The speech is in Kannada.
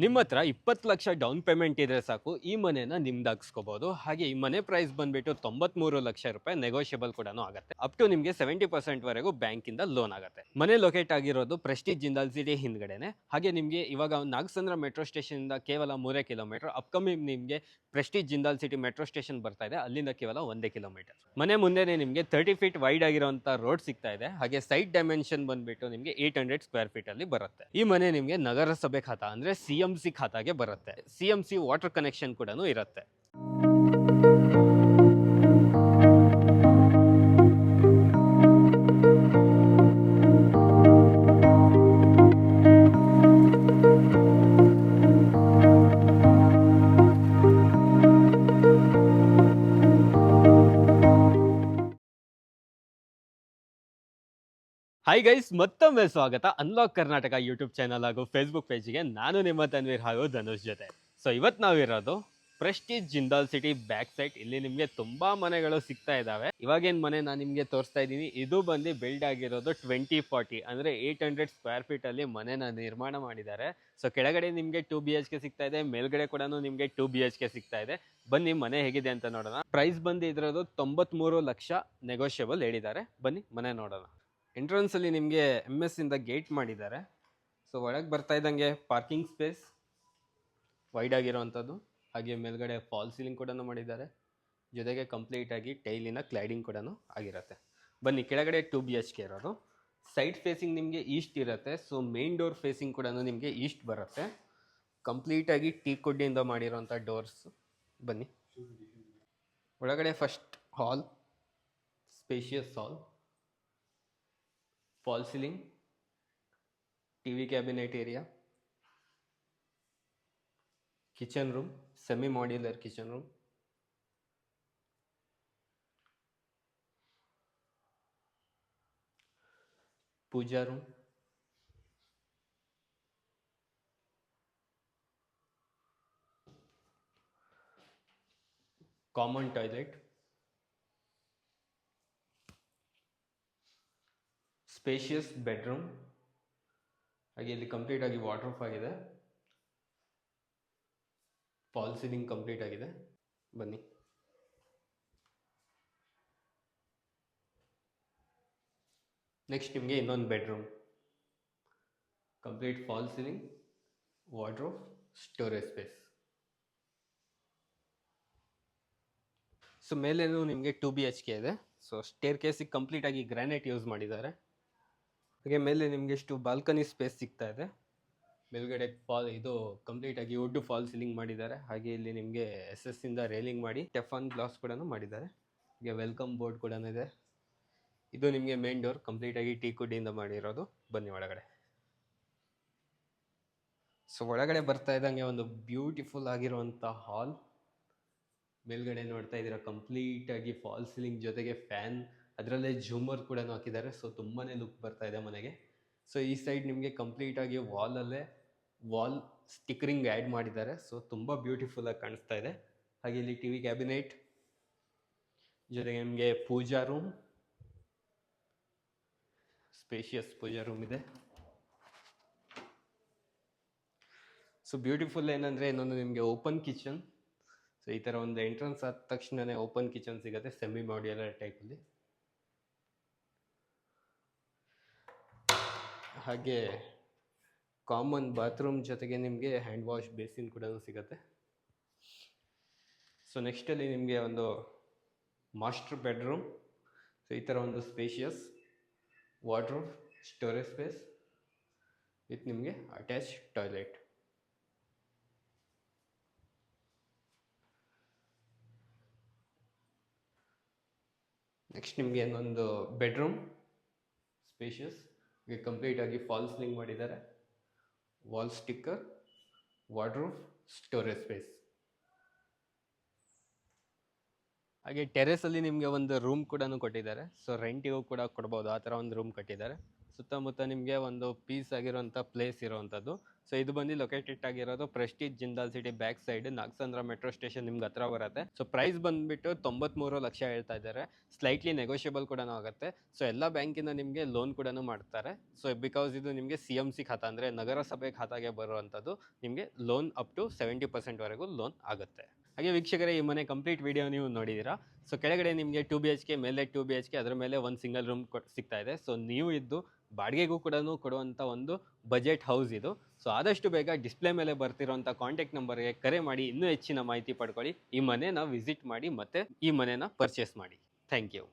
ನಿಮ್ಮ ಹತ್ರ 20 ಲಕ್ಷ ಡೌನ್ ಪೇಮೆಂಟ್ ಇದ್ರೆ ಸಾಕು ಈ ಮನೆನ ನಿಮ್ದಾಗಿಸ್ಕೋಬಹುದು. ಹಾಗೆ ಈ ಮನೆ ಪ್ರೈಸ್ ಬಂದ್ಬಿಟ್ಟು 93 ಲಕ್ಷ ರೂಪಾಯಿ, ನೆಗೋಷಿಯಬಲ್ ಕೂಡ ಆಗುತ್ತೆ. ಅಪ್ ಟು ನಿಮಗೆ 70% ವರೆಗೂ ಬ್ಯಾಂಕ್ ಇಂದ ಲೋನ್ ಆಗುತ್ತೆ. ಮನೆ ಲೊಕೇಟ್ ಆಗಿರೋದು ಪ್ರೆಸ್ಟೀಜ್ ಜಿಂದಾಲ್ ಸಿಟಿ ಹಿಂದ್ಗಡೆನೆ. ಹಾಗೆ ನಿಮಗೆ ಇವಾಗ ನಾಗಸಂದ್ರ ಮೆಟ್ರೋ ಸ್ಟೇಷನ್ ಇಂದ ಕೇವಲ 3 ಕಿಲೋಮೀಟರ್. ಅಪ್ಕಮಿಂಗ್ ನಿಮಗೆ Prestige Jindal city metro station ಬರ್ತಾ ಇದೆ, ಅಲ್ಲಿಂದ ಕೇವಲ 1 ಕಿಲೋಮೀಟರ್. ಮನೆ ಮುಂದೆನೆ ನಿಮಗೆ 30 ಫೀಟ್ ವೈಡ್ ಆಗಿರುವಂತ ರೋಡ್ ಸಿಗ್ತಾ ಇದೆ. ಹಾಗೆ ಸೈಟ್ ಡೈಮೆನ್ಷನ್ ಬಂದ್ಬಿಟ್ಟು ನಿಮಗೆ 800 ಸ್ಕ್ವೇರ್ ಫೀಟ್ ಅಲ್ಲಿ ಬರುತ್ತೆ. ಈ ಮನೆ ನಿಮಗೆ ನಗರಸಭೆ ಖಾತಾ ಅಂದ್ರೆ CMC ಖಾತಾಗೆ ಬರುತ್ತೆ. CMC ವಾಟರ್ ಕನೆಕ್ಷನ್ ಕೂಡ ಇರುತ್ತೆ. ಹಾಯ್ ಗೈಸ್, ಮತ್ತೊಮ್ಮೆ ಸ್ವಾಗತ ಅನ್ಲಾಕ್ ಕರ್ನಾಟಕ ಯೂಟ್ಯೂಬ್ ಚಾನಲ್ ಹಾಗೂ ಫೇಸ್ಬುಕ್ ಪೇಜ್ಗೆ. ನಾನು ನಿಮ್ಮ ತನ್ವೀರ್ ಹಾಗೂ ಧನುಷ್ ಜೊತೆ. ಸೊ ಇವತ್ತು ನಾವಿರೋದು prestige Jindal city back side. ಇಲ್ಲಿ ನಿಮಗೆ ತುಂಬಾ ಮನೆಗಳು ಸಿಗ್ತಾ ಇದಾವೆ. ಇವಾಗೇನು ಮನೆ ನಾನು ನಿಮಗೆ ತೋರಿಸ್ತಾ ಇದ್ದೀನಿ, ಇದು ಬಂದು ಬಿಲ್ಡ್ ಆಗಿರೋದು 2040 ಅಂದ್ರೆ 800 ಸ್ಕ್ವೇರ್ ಫೀಟ್ ಅಲ್ಲಿ ಮನೆನ ನಿರ್ಮಾಣ ಮಾಡಿದ್ದಾರೆ. ಸೊ ಕೆಳಗಡೆ ನಿಮಗೆ 2 BHK ಸಿಗ್ತಾ ಇದೆ, ಮೇಲ್ಗಡೆ ಕೂಡ ನಿಮಗೆ 2 BHK ಸಿಗ್ತಾ ಇದೆ. ಬನ್ನಿ ಮನೆ ಹೇಗಿದೆ ಅಂತ ನೋಡೋಣ. ಪ್ರೈಸ್ ಬಂದು ಇದ್ರದ್ದು 93 ಲಕ್ಷ, ನೆಗೋಷಿಯಬಲ್ ಹೇಳಿದ್ದಾರೆ. ಬನ್ನಿ ಮನೆ ನೋಡೋಣ. ಎಂಟ್ರೆನ್ಸ್ ಅಲ್ಲಿ ನಿಮಗೆ MS ಇಂದ ಗೇಟ್ ಮಾಡಿದ್ದಾರೆ. ಸೊ ಒಳಗೆ ಬರ್ತಾ ಇದ್ದಂಗೆ ಪಾರ್ಕಿಂಗ್ ಸ್ಪೇಸ್ ವೈಡ್ ಆಗಿರೋವಂಥದ್ದು. ಹಾಗೆ ಮೇಲ್ಗಡೆ ಫಾಲ್ ಸೀಲಿಂಗ್ ಕೂಡ ಮಾಡಿದ್ದಾರೆ. ಜೊತೆಗೆ ಕಂಪ್ಲೀಟ್ ಆಗಿ ಟೈಲಿನ ಕ್ಲೈಡಿಂಗ್ ಕೂಡ ಆಗಿರುತ್ತೆ. ಬನ್ನಿ ಕೆಳಗಡೆ 2 BHK ಇರೋದು. ಸೈಡ್ ಫೇಸಿಂಗ್ ನಿಮಗೆ ಈಸ್ಟ್ ಇರುತ್ತೆ. ಸೊ ಮೇನ್ ಡೋರ್ ಫೇಸಿಂಗ್ ಕೂಡ ನಿಮಗೆ ಈಸ್ಟ್ ಬರುತ್ತೆ. ಕಂಪ್ಲೀಟ್ ಆಗಿ ಟೀಕ್ ವುಡ್ಡಿಂದ ಮಾಡಿರೋಂಥ ಡೋರ್ಸ್. ಬನ್ನಿ ಒಳಗಡೆ first hall, spacious hall, fall ceiling, TV cabinet area, kitchen room, semi modular kitchen room, puja room, common toilet, spacious bedroom. ಹಾಗೆ ಇಲ್ಲಿ ಕಂಪ್ಲೀಟ್ ಆಗಿ ವಾಟರ್ಪ್ರೂಫ್ ಆಗಿದೆ. ಫಾಲ್ ಸೀಲಿಂಗ್ ಕಂಪ್ಲೀಟ್ ಆಗಿದೆ. ಬನ್ನಿ ನೆಕ್ಸ್ಟ್ ನಿಮಗೆ ಇನ್ನೊಂದು bedroom, complete fall ceiling, wardrobe, storage space. So ಮೇಲೇನು ನಿಮಗೆ 2 BHK ಇದೆ. ಸೊ ಸ್ಟೇರ್ ಕೇಸಿಗೆ ಕಂಪ್ಲೀಟ್ ಆಗಿ ಗ್ರಾನೈಟ್ ಯೂಸ್ ಮಾಡಿದ್ದಾರೆ. ಹಾಗೆ ಮೇಲೆ ನಿಮಗೆ ಎಷ್ಟು ಬಾಲ್ಕನಿ ಸ್ಪೇಸ್ ಸಿಗ್ತಾ ಇದೆ. ಮೇಲ್ಗಡೆ ಇದು ಕಂಪ್ಲೀಟ್ ಆಗಿ ವುಡ್ ಫಾಲ್ ಸೀಲಿಂಗ್ ಮಾಡಿದ್ದಾರೆ. ಹಾಗೆ ಇಲ್ಲಿ ನಿಮಗೆ SS ಇಂದ ರೇಲಿಂಗ್ ಮಾಡಿ ಟೆಫಾನ್ ಗ್ಲಾಸ್ ಕೂಡ ಮಾಡಿದ್ದಾರೆ. ಹಾಗೆ ವೆಲ್ಕಮ್ ಬೋರ್ಡ್ ಕೂಡ ಇದೆ. ಇದು ನಿಮಗೆ ಮೇನ್ ಡೋರ್ ಕಂಪ್ಲೀಟ್ ಆಗಿ ಟೀಕ್ ವುಡ್ಡಿಂದ ಮಾಡಿರೋದು. ಬನ್ನಿ ಒಳಗಡೆ. ಸೊ ಒಳಗಡೆ ಬರ್ತಾ ಇದ್ದಂಗೆ ಒಂದು ಬ್ಯೂಟಿಫುಲ್ ಆಗಿರುವಂಥ ಹಾಲ್. ಮೇಲ್ಗಡೆ ನೋಡ್ತಾ ಇದ್ದೀರಾ ಕಂಪ್ಲೀಟ್ ಆಗಿ ಫಾಲ್ ಸೀಲಿಂಗ್ ಜೊತೆಗೆ ಫ್ಯಾನ್, ಅದರಲ್ಲೇ ಝೂಮರ್ ಕೂಡ ಹಾಕಿದ್ದಾರೆ. ಸೊ ತುಂಬಾನೇ ಲುಕ್ ಬರ್ತಾ ಇದೆ ಮನೆಗೆ. ಸೊ ಈ ಸೈಡ್ ನಿಮಗೆ ಕಂಪ್ಲೀಟ್ ಆಗಿ ವಾಲ್ ಸ್ಟಿಕರಿಂಗ್ ಆ್ಯಡ್ ಮಾಡಿದ್ದಾರೆ. ಸೊ ತುಂಬ ಬ್ಯೂಟಿಫುಲ್ ಆಗಿ ಕಾಣಿಸ್ತಾ ಇದೆ. ಹಾಗೆ ಇಲ್ಲಿ TV ಕ್ಯಾಬಿನೆಟ್ ಜೊತೆಗೆ ನಿಮಗೆ ಪೂಜಾ ರೂಮ್, ಸ್ಪೇಷಿಯಸ್ ಪೂಜಾ ರೂಮ್ ಇದೆ. ಸೊ ಬ್ಯೂಟಿಫುಲ್ ಏನಂದರೆ ಇನ್ನೊಂದು ನಿಮಗೆ ಓಪನ್ ಕಿಚನ್. ಸೊ ಈ ಥರ ಒಂದು ಎಂಟ್ರೆನ್ಸ್ ಆದ ತಕ್ಷಣವೇ ಓಪನ್ ಕಿಚನ್ ಸಿಗುತ್ತೆ, ಸೆಮಿ ಮಾಡ್ಯುಲರ್ ಟೈಪಲ್ಲಿ. ಹಾಗೆ ಕಾಮನ್ ಬಾತ್ರೂಮ್ ಜೊತೆಗೆ ನಿಮಗೆ ಹ್ಯಾಂಡ್ ವಾಶ್ ಬೇಸಿನ್ ಕೂಡ ಸಿಗುತ್ತೆ. ಸೊ ನೆಕ್ಸ್ಟಲ್ಲಿ ನಿಮಗೆ ಒಂದು ಮಾಸ್ಟರ್ ಬೆಡ್ರೂಮ್. ಸೊ ಈ ಥರ ಒಂದು spacious wardrobe, storage space with ನಿಮಗೆ ಅಟ್ಯಾಚ್ ಟಾಯ್ಲೆಟ್. ನೆಕ್ಸ್ಟ್ ನಿಮಗೆ ಇನ್ನೊಂದು ಬೆಡ್ರೂಮ್, ಸ್ಪೇಷಿಯಸ್, ಕಂಪ್ಲೀಟ್ ಆಗಿ ಫಾಲ್ ಸೀಲಿಂಗ್ ಮಾಡಿದ್ದಾರೆ. Wall sticker, wardrobe, storage space. ಹಾಗೆ ಟೆರೆಸಲ್ಲಿ ನಿಮಗೆ ಒಂದು ರೂಮ್ ಕೂಡ ಕೊಟ್ಟಿದ್ದಾರೆ. ಸೊ ರೆಂಟಿಗೂ ಕೂಡ ಕೊಡ್ಬೋದು, ಆ ಥರ ಒಂದು ರೂಮ್ ಕಟ್ಟಿದ್ದಾರೆ. ಸುತ್ತಮುತ್ತ ನಿಮಗೆ ಒಂದು ಪೀಸ್ ಆಗಿರೋಂಥ ಪ್ಲೇಸ್ ಇರೋವಂಥದ್ದು. ಸೊ ಇದು ಬಂದು ಲೊಕೇಟೆಡ್ ಆಗಿರೋದು Prestige Jindal city back side Nagasandra metro station ನಿಮ್ಗೆ ಹತ್ರ ಬರುತ್ತೆ. ಸೊ ಪ್ರೈಸ್ ಬಂದ್ಬಿಟ್ಟು 93 ಲಕ್ಷ ಹೇಳ್ತಾ ಇದ್ದಾರೆ. ಸ್ಲೈಟ್ಲಿ ನೆಗೋಷಿಯಬಲ್ ಕೂಡ ಆಗುತ್ತೆ. ಸೊ ಎಲ್ಲ ಬ್ಯಾಂಕಿಂದ ನಿಮಗೆ ಲೋನ್ ಕೂಡ ಮಾಡ್ತಾರೆ. ಸೊ ಬಿಕಾಸ್ ಇದು ನಿಮಗೆ CMC ಖಾತಾ ಅಂದರೆ ನಗರಸಭೆ ಖಾತಾಗೆ ಬರುವಂಥದ್ದು. ನಿಮಗೆ ಲೋನ್ ಅಪ್ ಟು 70% ವರೆಗೂ ಲೋನ್ ಆಗುತ್ತೆ. ಹಾಗೆ ವೀಕ್ಷಕರೇ, ಈ ಮನೆ ಕಂಪ್ಲೀಟ್ ವಿಡಿಯೋ ನೀವು ನೋಡಿದ್ದೀರಾ. ಸೊ ಕೆಳಗಡೆ ನಿಮಗೆ 2 BHK, ಮೇಲೆ 2 BHK, ಅದರ ಮೇಲೆ ಒಂದು ಸಿಂಗಲ್ ರೂಮ್ ಸಿಗ್ತಾ ಇದೆ. ಸೊ ನೀವು ಇದ್ದು ಬಾಡಿಗೆಗೂ ಕೂಡ ಕೊಡುವಂಥ ಒಂದು ಬಜೆಟ್ ಹೌಸ್ ಇದು. ಸೊ ಆದಷ್ಟು ಬೇಗ ಡಿಸ್ಪ್ಲೇ ಮೇಲೆ ಬರ್ತಿರೋಂಥ ಕಾಂಟ್ಯಾಕ್ಟ್ ನಂಬರ್ಗೆ ಕರೆ ಮಾಡಿ ಇನ್ನೂ ಹೆಚ್ಚಿನ ಮಾಹಿತಿ ಪಡ್ಕೊಳ್ಳಿ. ಈ ಮನೆನ ವಿಸಿಟ್ ಮಾಡಿ ಮತ್ತೆ ಈ ಮನೆನ ಪರ್ಚೇಸ್ ಮಾಡಿ. Thank you.